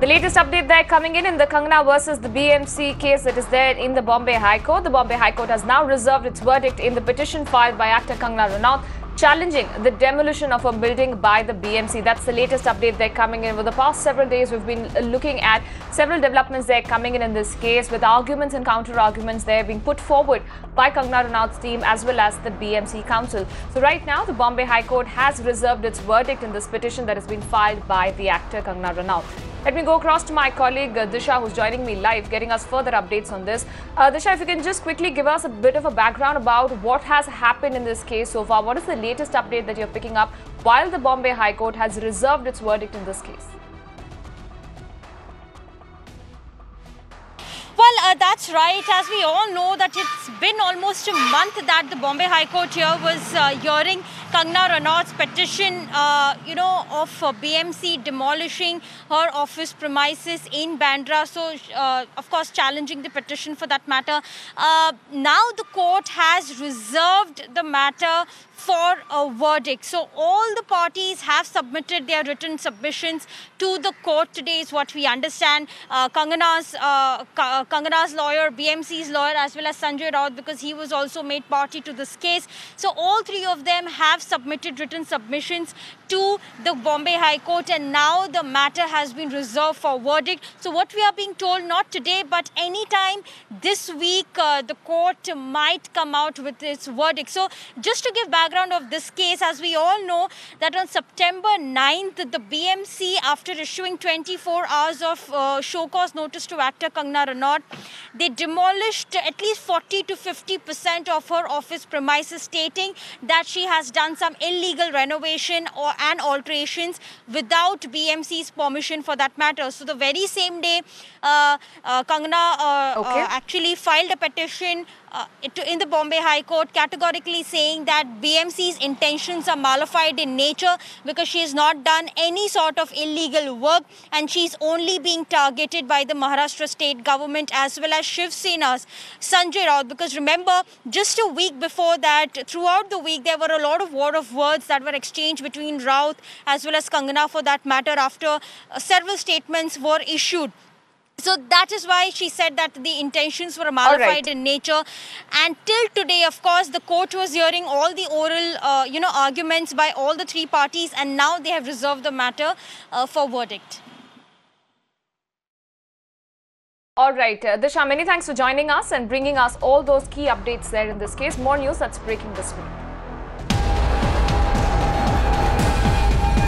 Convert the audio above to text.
The latest update there coming in the Kangana versus the BMC case that is there in the Bombay High Court. The Bombay High Court has now reserved its verdict in the petition filed by actor Kangana Ranaut challenging the demolition of a building by the BMC. That's the latest update there coming in. Over the past several days, we've been looking at several developments there coming in this case, with arguments and counter-arguments there being put forward by Kangana Ranaut's team as well as the BMC Council. So right now, the Bombay High Court has reserved its verdict in this petition that has been filed by the actor Kangana Ranaut. Let me go across to my colleague Disha, who's joining me live, getting us further updates on this. Disha, if you can just quickly give us a bit of a background about what has happened in this case so far. What is the latest update that you're picking up while the Bombay High Court has reserved its verdict in this case? Well, that's right. As we all know that it's been almost a month that the Bombay High Court here was hearing Kangana Ranaut's petition, of BMC demolishing her office premises in Bandra. So, of course, challenging the petition for that matter. Now the court has reserved the matter for a verdict. So all the parties have submitted their written submissions to the court today is what we understand. Kangana's lawyer, BMC's lawyer, as well as Sanjay Raut, because he was also made party to this case. So all three of them have submitted written submissions to the Bombay High Court, and now the matter has been reserved for verdict. So what we are being told, not today but anytime this week, the court might come out with its verdict. So just to give background of this case, as we all know that on September 9th, the BMC, after issuing 24 hours of show cause notice to actor Kangana Ranaut, they demolished at least 40 to 50% of her office premises, stating that she has done some illegal renovation and alterations without BMC's permission for that matter. So the very same day, Kangana actually filed a petition in the Bombay High Court, categorically saying that BMC's intentions are malified in nature because she has not done any sort of illegal work and she's only being targeted by the Maharashtra state government as well as Shiv Sena's Sanjay Raut. Because remember, just a week before that, throughout the week, there were a lot of war of words that were exchanged between Raut as well as Kangana for that matter after several statements were issued. So that is why she said that the intentions were malified in nature. And till today, of course, the court was hearing all the oral, arguments by all the three parties, and now they have reserved the matter for verdict. All right, Disha, many thanks for joining us and bringing us all those key updates there in this case. More news that's breaking this week.